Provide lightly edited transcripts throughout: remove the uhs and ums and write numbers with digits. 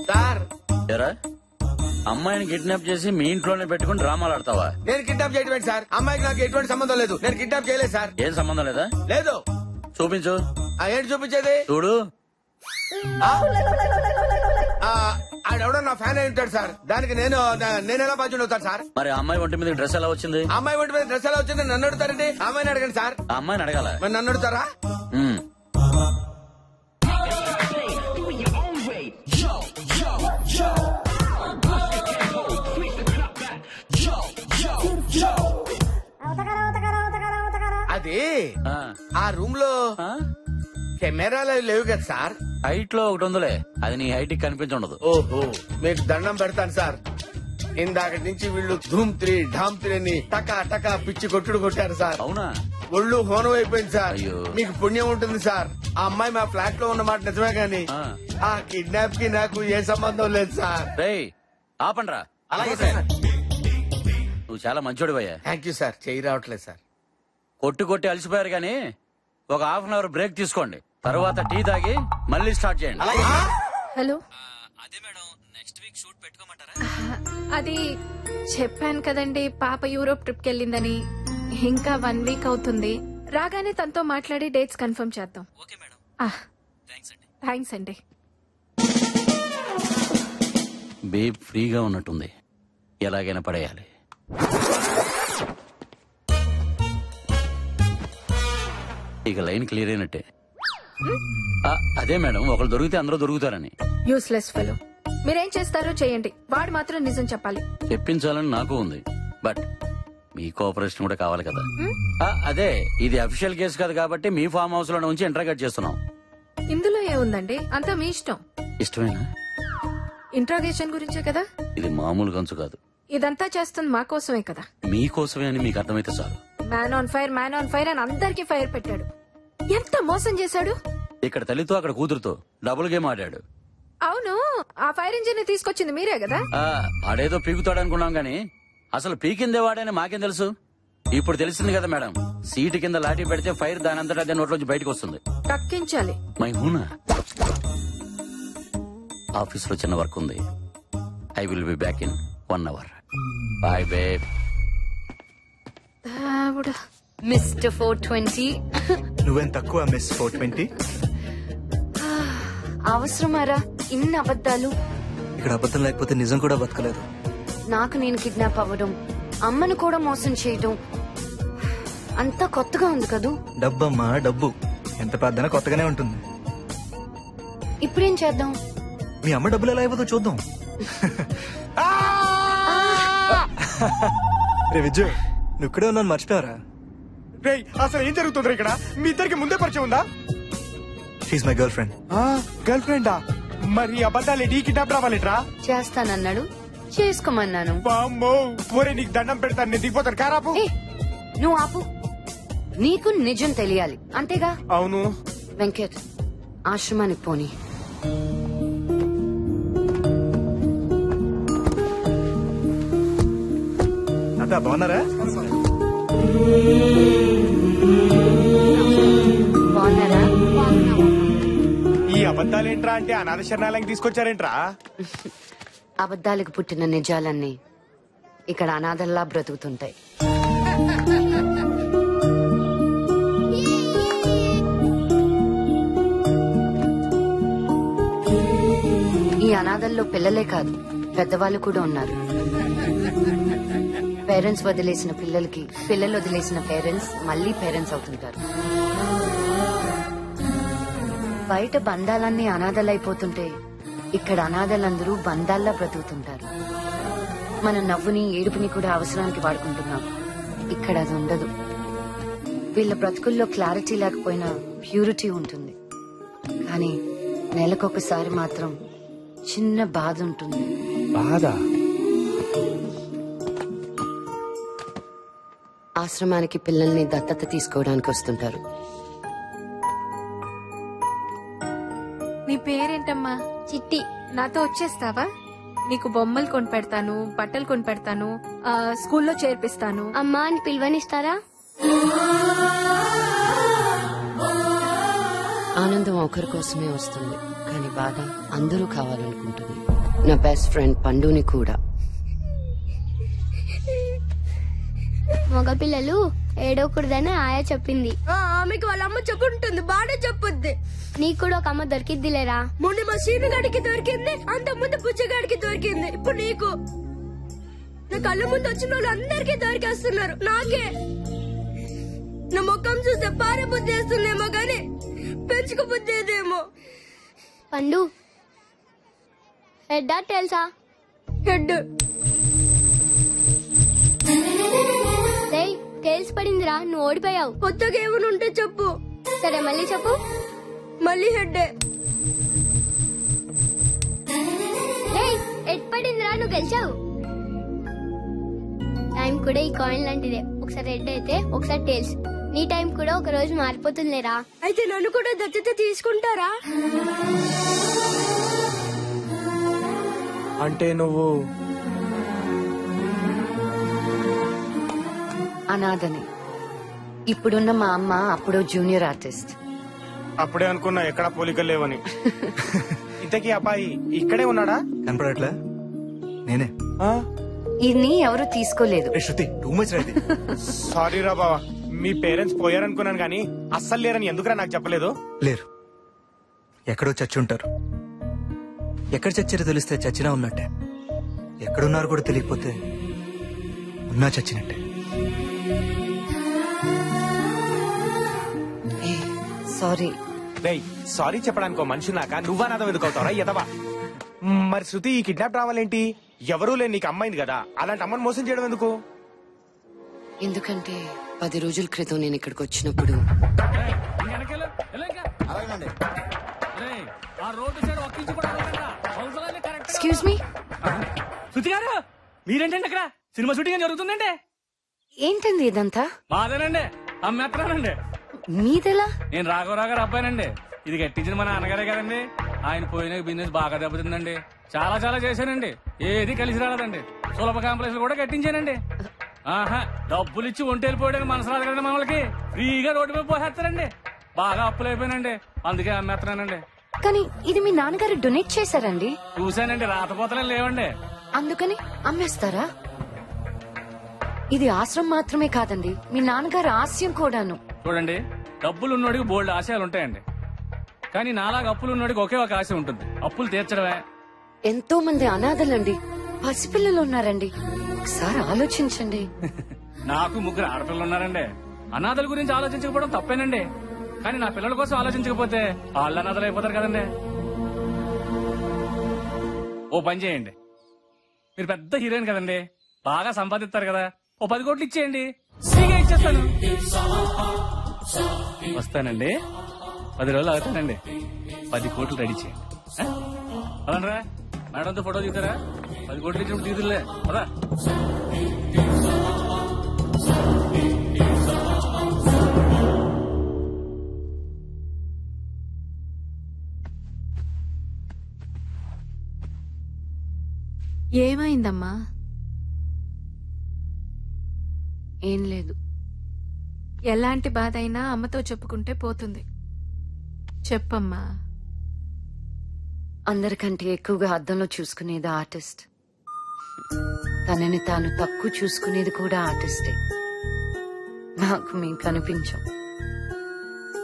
Sir ఎరా అమ్మాయిని kidnap చేసి మీ ఇంట్లోనే పెట్టుకుని డ్రామాలు ఆడతావా? నేను కిడ్నాప్ చేయడం సార్. అమ్మాయికి నాకు ఎటువంటి సంబంధం లేదు. నేను కిడ్నాప్ చేయలేదు సార్. ఏం సంబంధం లేదా? లేదు. చూపించు. ఏంటి చూపించేది? చూడు. ఆడెవడో నా ఫ్యాన్ అయి ఉంటాడు సార్. దానికి నేను ఎలా బాధ్యుడు అవుతాను సార్? మరి అమ్మాయి ఒంటి మీద డ్రెస్ ఎలా వచ్చింది? అమ్మాయి ఒంటి మీద డ్రెస్ ఎలా వచ్చింది నన్ను అడుగుతారండి? అమ్మాయిని అడగండి సార్. ఆ అమ్మాయిని అడగాల? మరి నన్ను అడుగుతారా? అది ఆ రూమ్ లో కెమెరాలు లేవు కదా సార్. హైట్ లో ఒకటి ఉందిలే, అది నీ హైట్ కి కనిపించండదు. ఓహో, మీకు దండం పెడతాను సార్. ఇందాక నుంచి వీళ్ళు ధూమ్ 3 ఢామ్ 3 అని టకా టకా పిచ్చి కొట్టుడు కొట్టారు సార్. అవునా? ఒళ్ళు హోనం అయిపోయింది సార్. మీకు పుణ్యం ఉంటుంది సార్. ఆ అమ్మాయి మా ఫ్లాట్ లో ఉన్న మాట నిజమే గానీ ఆ కిడ్నాప్ కి నాకు ఏ సంబంధం లేదు సార్. ఆపండ్రా. అలాగే సార్. నువ్వు చాలా మంచోడివయ్యా. Thank you sir. చెయ్యి రావట్లేదు సార్. కొట్టి అలసిపోయారు గానీ ఒక హాఫ్ అన్ అవర్ బ్రేక్ తీసుకోండి. తర్వాత టీ తాగి మళ్ళీ స్టార్ట్ చేయండి. హలో. అదే మేడం, నెక్స్ట్ వీక్ షూట్ పెట్టుకోమంటారా? అది చెప్పాను కదండి, పాప యూరోప్ ట్రిప్ కి వెళ్ళిందని. ఇంకా 1 వీక్ అవుతుంది. రాగానే తనతో మాట్లాడి డేట్స్ కన్ఫర్మ్ చేద్దాం. Okay madam. థ్యాంక్స్ అండి. బేబ్ ఫ్రీగా ఉన్నట్టుంది, ఎలాగైనా పడేయాలి. ఇక లైన్ క్లియర్ అయినట్టే. అదే మేడం, ఒకరు దొరికితే అందరూ దొరుకుతారని. Useless fellow. మీరేం చేస్తారో చేయండి, వాడు మాత్రం నిజం చెప్పాలి. చెప్పించాలని నాకు ఉంది, బట్ మీ కోఆపరేషన్ కూడా కావాలి కదా. అదే, ఇది అఫీషియల్ కేసు కాదు కాబట్టి మీ ఫామ్ హౌస్ లో నుంచి ఇంట్రాగేట్ చేస్తున్నాం. ఇందులో ఏముందండి, అంతా మీ ఇష్టం. ఇష్టమేనా? ఇంట్రాగేషన్ గురించే కదా. ఇది మామూలు గంచు కాదు. ఇదంతా చేస్తుంది మా కోసమే కదా. మీకోసమే అని మీకు అర్థమైతే చాలు. మ్యాన్ ఆన్ ఫైర్ అని అందరికి ఫైర్ పెట్టాడు. ఎంత మోసం చేశాడు. ఇక్కడ తల్లితో అక్కడ కూతురుతో డబుల్ గేమ్ ఆడాడు. అవును, ఆ ఫైర్ ఇంజిన్ తీసుకొచ్చింది మీరే కదా. ఆడేదో పీకుతాడు అనుకున్నాం గానీ అసలు పీకిందే వాడని మాకేం తెలుసు. ఇప్పుడు తెలిసింది కదా మేడం, సీటు కింద లాఠీ పెడితే ఫైర్ దాని అంతటా అదే నోట్లోంచి బయటకు వస్తుంది. తక్కించాలి. మై హూనా. ఆఫీస్ లో చిన్న వర్క్ ఉంది. I will be back in 1 hour. Bye babe. Mister 420. నువ్వేం తక్కువ మిస్ 420. అవసరమారా ఇన్ని అబద్ధాలు? ఇక్కడ అబద్ధం లేకపోతే నిజం కూడా బతకలేదు. నాకు నేను కిడ్నాప్ అవ్వడం, అమ్మను కూడా మోసం చేయడం అంతా కొత్తగా ఉంది కదూ. డబ్బమ్మా డబ్బు, ఎంత పెద్దనా కొత్తగానే ఉంటుంది. ఇప్పుడేం చేద్దాం? మీ అమ్మ డబ్బులు ఎలా అయిపోతుందో చూద్దాం. రే విజయ్, నువ్వు ఇక్కడే ఉన్నాను మర్చిపోయారా? అసలు ఏం జరుగుతుంది ఇక్కడ? మీ ఇద్దరికి ముందే పరిచయం ఉందా? She my girlfriend. గర్ల్ ఫ్రెండా? మరి అబద్ధాలు నీ కిడ్నాప్ రావాలిట్రా? చేస్తానన్నాడు, చేసుకోమన్నాను. ఒరే నీకు దండం పెడతాను, నేను దిగిపోతాను. కారాపు. నువ్వు ఆపు. నీకు నిజం తెలియాలి అంతేగా? అవును. వెంకట్, ఆశ్రమానికి పోని. అదా బాగున్నారా? బాగున్నారా? ఈ అబద్ధాలేంట్రా అంటే అనాథ శరణాలయం తీసుకొచ్చారేంట్రా? అబద్ధాలకు పుట్టిన నిజాలన్నీ ఇక్కడ అనాథల్లా బ్రతుకుతుంటాయి. ఈ అనాథల్లో పిల్లలే కాదు, పెద్దవాళ్ళు కూడా ఉన్నారు. పేరెంట్స్ వదిలేసిన పిల్లలకి, పిల్లలు వదిలేసిన పేరెంట్స్ మళ్ళీ పేరెంట్స్ అవుతుంటారు. బయట బంధాలన్నీ అనాథలైపోతుంటే ఇక్కడ అనాథలందరూ బంధాల్లా బ్రతుకుతుంటారు. మన నవ్వుని, ఏడుపుని కూడా అవసరానికి వాడుకుంటున్నాం. ఇక్కడ అది ఉండదు. వీళ్ళ బ్రతుకుల్లో క్లారిటీ లేకపోయినా ప్యూరిటీ ఉంటుంది. కానీ నెలకొకసారి మాత్రం చిన్న బాధ ఉంటుంది. బాధ? ఆశ్రమానికి పిల్లల్ని దత్తత తీసుకోవడానికి వస్తుంటారు. నీ పేరేంటమ్మా? చిట్టి. నాతో వచ్చేస్తావా? నీకు బొమ్మలు కొనిపెడతాను, బట్టలు కొనిపెడతాను, స్కూల్లో చేర్పిస్తాను. అమ్మా అని పిలువనిస్తారా? ఆనందం ఒకరి కోసమే వస్తుంది, కానీ బాధ అందరూ కావాలనుకుంటుంది. నా బెస్ట్ ఫ్రెండ్ పండుని కూడా. మగపిల్లలు ఏడవకూడదని ఆయా చెప్పింది. ఆమెకి వాళ్ళ అమ్మ చెప్పుంటుంది, బాగా చెప్పుద్ది. నీకు కూడా ఒక అమ్మ దొరికిద్దిలేరా. మొన్న మా సీనుగాడికి దొరికింది, అంత ముందు పుచ్చగాడికి దొరికింది, ఇప్పుడు నీకు. నా కళ్ళ ముందు వచ్చిన వాళ్ళు అందరికీ దొరికేస్తున్నారు, నాకే. నా ముఖం చూస్తే పారే బుద్ధి వేస్తుందేమో గాని పెంచుకు బుద్ధి ఏదేమో. పండు హెడ్ తెలుసా? హెడ్. టేల్స్ పడిందిరా, నువ్వు ఓడిపోయావు. కొత్తగా ఏమైనా ఉంటే చెప్పు. సరే మళ్ళీ చెప్పు. మళ్ళీ హెడ్. హెడ్ పడిందిరా, నువ్వు గెలిచావు. టైం కూడా ఈ కాయిన్ లాంటిదే, ఒకసారి హెడ్ అయితే ఒకసారి టేల్స్. నీ టైం కూడా ఒక రోజు మారిపోతుందిరా. అయితే నన్ను కూడా దత్తత తీసుకుంటారా? అంటే నువ్వు అనాథని. ఇప్పుడున్న మా అమ్మ అప్పుడు జూనియర్ ఆర్టిస్ట్. అప్పుడే అనుకున్నా ఎక్కడా పోలికలు లేవని. ఇంతకీ అబ్బాయి ఇక్కడే ఉన్నాడా? కనపడట్లే? నేనే. ఇన్ని ఎవరు తీసుకోలేదు. శృతి టూ మచ్ రైతే. సారీ రా బావా, మీ పేరెంట్స్ పోయారనుకున్నాను గానీ అస్సలు లేరని ఎందుకురా నాకు చెప్పలేదు? లేరు, ఎక్కడో చచ్చి ఉంటారు. ఎక్కడ చచ్చారో తెలిస్తే చచ్చినా ఉన్నట్టే, ఎక్కడున్నారు కూడా తెలియకపోతే ఉన్నా చచ్చినట్టే. సారీ. సారీ చెప్పడానికి మనిషి నాక నువ్వా నాదం ఎందుకు అవుతావరా ఎదవా? మరి శృతి ఈ కిడ్నాప్ రావాలేంటి? ఎవరూ లేని నీకు అమ్మాయింది కదా, అలాంటి అమ్మని మోసం చేయడం ఎందుకు? ఎందుకంటే 10 రోజుల క్రితం నేను ఇక్కడికి వచ్చినప్పుడు ఎక్స్క్యూజ్ మీ. శృతి గారు మీరేంటండి అక్కడ? సినిమా షూటింగ్ జరుగుతుందండి. ఏంటండి ఇదంతా? మాదేనండి, అమ్మేత్తరానండి. మీదెలా? నేను రాఘవరావు గారు అబ్బాయినండి. ఇది కట్టించిన మా నాన్నగారే కదండి. ఆయన పోయిన బిజినెస్ బాగా దెబ్బతిందండి. చాలా చాలా చేశానండి, ఏది కలిసి రాలేదండి. సులభ కాంప్లెక్స్ కూడా కట్టించానండి. ఆహా, డబ్బులు ఇచ్చి ఒంటి వెళ్ళిపోయాడు మనసు రాదు కదండి మనకి. ఫ్రీగా రోడ్డు మీద పోసేస్తారండి. బాగా అప్పులు అయిపోయినండి, అందుకే అమ్మేస్తున్నానండి. కానీ ఇది మీ నాన్నగారు డొనేట్ చేశారండి. చూశానండి, రాతపోతలే లేవండి. అందుకని అమ్మేస్తారా? ఇది ఆశ్రమం మాత్రమే కాదండి, మీ నాన్నగారు ఆశయం కూడాను. చూడండి, డబ్బులు ఉన్నోడికి బోల్డ్ ఆశయాలు ఉంటాయండి. కానీ నాలాగా అప్పులు ఉన్నోడికి ఒకే ఒక ఆశ ఉంటుంది, అప్పులు తీర్చడమే. ఎంతో మంది అనాథలండి, పసిపిల్లలు ఉన్నారండి. ఒకసారి ఆలోచించండి. నాకు 3 ఆడపిల్లలు ఉన్నారండి. అనాథల గురించి ఆలోచించకపోవడం తప్పేనండి. కానీ నా పిల్లల కోసం ఆలోచించకపోతే వాళ్ళు అనాథలు అయిపోతారు కదండి. ఓ పని చేయండి, మీరు పెద్ద హీరోయిన్ కదండి, బాగా సంపాదిస్తారు కదా, ఓ 10 కోట్లు ఇచ్చేయండి, ఫ్రీగా ఇచ్చేస్తాను. వస్తానండి, 10 రోజులు అవుతానండి. 10 కోట్లు రెడీ చేయండి. అలానరా మేడంతో ఫోటో దిగుతారా? 10 కోట్లు ఇచ్చినప్పుడు దిగుతులే కదా. ఏమైందమ్మా? ఏం లేదు. ఎలాంటి బాధ అయినా అమ్మతో చెప్పుకుంటే పోతుంది. చెప్పమ్మా. అందరికంటే ఎక్కువగా అద్దంలో చూసుకునేది ఆర్టిస్ట్. తనని తాను తక్కువ చూసుకునేది కూడా ఆర్టిస్టే. నాకు మేము కనిపించాం,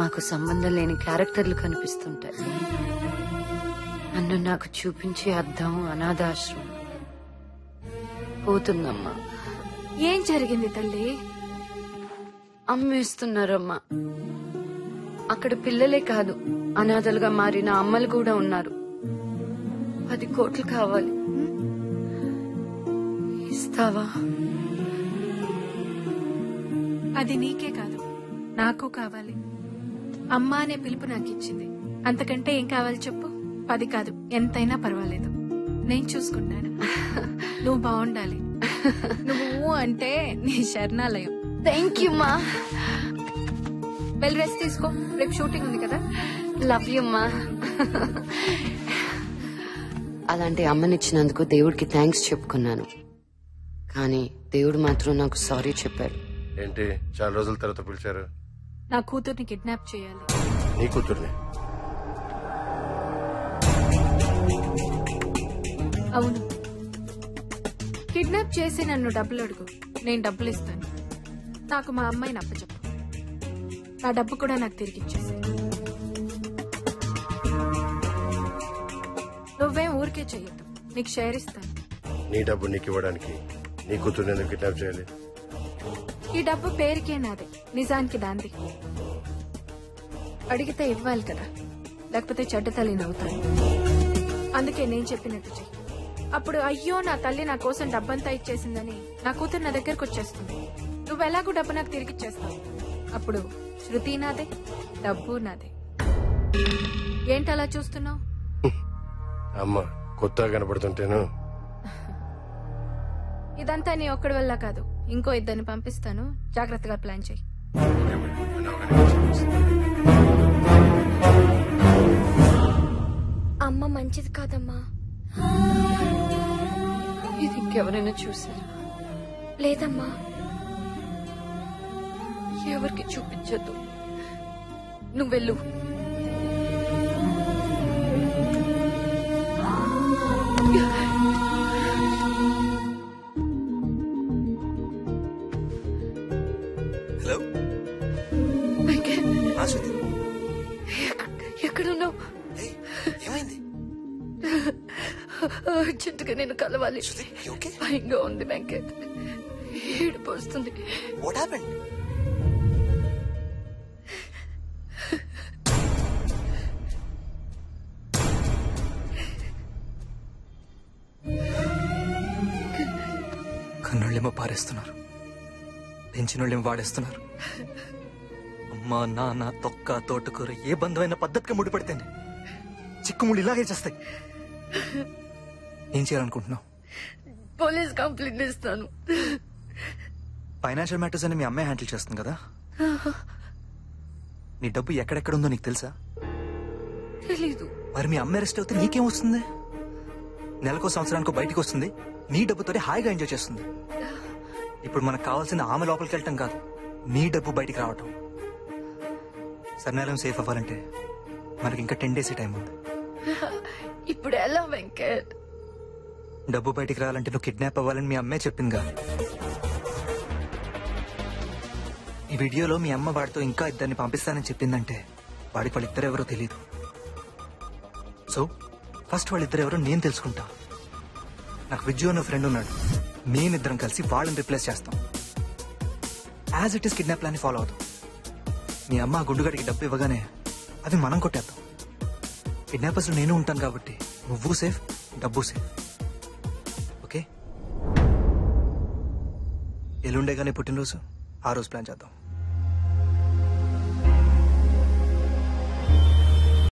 మాకు సంబంధం లేని క్యారెక్టర్లు కనిపిస్తుంటాయి. నన్ను నాకు చూపించే అద్దం అనాథాశ్రమం. పోతుందమ్మా. ఏం జరిగింది తల్లి? అమ్మేస్తున్నారమ్మా. అక్కడ పిల్లలే కాదు, అనాథలుగా మారిన అమ్మలు కూడా ఉన్నారు. 10 కోట్లు కావాలి, ఇస్తావా? అది నీకే కాదు, నాకు కావాలి. అమ్మ అనే పిలుపు నాకు ఇచ్చింది, అంతకంటే ఏం కావాలి చెప్పు? 10 కాదు, ఎంతైనా పర్వాలేదు, నేను చూసుకుంటాను. నువ్వు బాగుండాలి. నువ్వు అంటే నీ శరణాలయం. థ్యాంక్ యూ మా. వెళ్ళి రెస్ట్ తీసుకో, రేపు షూటింగ్ ఉంది కదా. లవ్ యూ మా. అలాంటి అమ్మనిచ్చినందుకు దేవుడికి థ్యాంక్స్ చెప్పుకున్నాను, కానీ దేవుడు మాత్రం నాకు సారీ చెప్పాడు. ఏంటి చాలా రోజుల తర్వాత పిలిచారు? నా కూతుర్ని కిడ్నాప్ చేయాలి. నీ కూతుర్ని? అవును, కిడ్నాప్ చేసి నన్ను డబ్బులు అడుగు, నేను డబ్బులు ఇస్తాను. నాకు మా అమ్మాయిని అప్పచెప్పు, నా డబ్బు కూడా నాకు తిరిగి ఇచ్చేసి. నువ్వేం ఊరికే చెయ్యొద్దు, నీకు షేర్ ఇస్తాను. నీ డబ్బు నీకు ఇవ్వడానికి నీ కూతురు ఎందుకు కిడ్నాప్ చేయాలి? ఈ డబ్బు పేరుకే నాదే, నిజానికి దాంది. అడిగితే ఇవ్వాలి కదా, లేకపోతే చెడ్డ తల్లిని అవుతాను. అందుకే నేను చెప్పినట్టు చెయ్యి. అప్పుడు అయ్యో నా తల్లి నా కోసం డబ్బంతా ఇచ్చేసిందని నా కూతురు నా దగ్గరకు వచ్చేస్తుంది. నువ్వు ఎలాగూ డబ్బు నాకు తిరిగిచ్చేస్తావు. అప్పుడు శృతి నాదే, డబ్బు నాదే. ఏంటి అలా చూస్తున్నావు? అమ్మ కొత్తగా కనపడుతుంటేను. ఇదంతా నీ ఒక్కడి వల్ల కాదు, ఇంకో ఇద్దరిని పంపిస్తాను, జాగ్రత్తగా ప్లాన్ చెయ్యి. అమ్మ మంచిది కాదమ్మా. ఇది ఇంకెవరైనా చూసారా? లేదమ్మా. ఎవరికి చూపించద్దు, నువ్వు వెళ్ళు. హలో, శృతి, ఎక్కడున్నావు? ఏమైంది? అర్జెంటుగా నేను కలవాలి. భయంగా ఉంది వెంకట్, ఏడుపు వస్తుంది. What happened? కన్నోళ్ళేమో పారేస్తున్నారు, పెంచినోళ్ళేమో వాడేస్తున్నారు. అమ్మా నాన్న తొక్క తోటకూర ఏ బంధమైన పద్ధతిగా ముడిపడితేనే చిక్కుముళ్ళు ఇలాగే చేస్తాయి. ఏం చేయాలనుకుంటున్నావు? పోలీస్ కంప్లైంట్ ఇస్తాను. ఫైనాన్షియల్ మ్యాటర్స్ అని మీ అమ్మాయి హ్యాండిల్ చేస్తుంది కదా. నీ డబ్బు ఎక్కడెక్కడ ఉందో నీకు తెలుసా? తెలీదు. మరి మీ అమ్మాయి అరెస్ట్ అవుతే నీకేం వస్తుంది? నెలకో సంవత్సరానికో బయటికి వస్తుంది, నీ డబ్బుతోనే హాయిగా ఎంజాయ్ చేస్తుంది. ఇప్పుడు మనకు కావాల్సింది ఆమె లోపలికి వెళ్ళటం కాదు, నీ డబ్బు బయటికి రావటం. సర్నేలం సేఫ్ అవ్వాలంటే మనకి ఇంకా 10 days టైం ఉంది. ఇప్పుడు ఎలా వెంకట్? డబ్బు బయటికి రావాలంటే నువ్వు కిడ్నాప్ అవ్వాలని మీ అమ్మే చెప్పిందిగా. ఈ వీడియోలో మీ అమ్మ వాడితో ఇంకా ఇద్దరిని పంపిస్తానని చెప్పిందంటే వాడికి వాళ్ళిద్దరెవరో తెలియదు. సో ఫస్ట్ వాళ్ళిద్దరెవరో నేను తెలుసుకుంటా. నాకు విజ్జు అన్న ఫ్రెండ్ ఉన్నాడు, మేమిద్దరం కలిసి వాళ్ళని రిప్లేస్ చేస్తాం. As it is kidnap plan follow అవుతాం. మీ అమ్మ ఆ గుండుగడికి డబ్బు ఇవ్వగానే అది మనం కొట్టేద్దాం. కిడ్నాపర్స్ నేను ఉంటాను కాబట్టి నువ్వు సేఫ్, డబ్బు సేఫ్. ఓకే, ఎల్లుండే కానీ పుట్టినరోజు, ఆ రోజు ప్లాన్ చేద్దాం.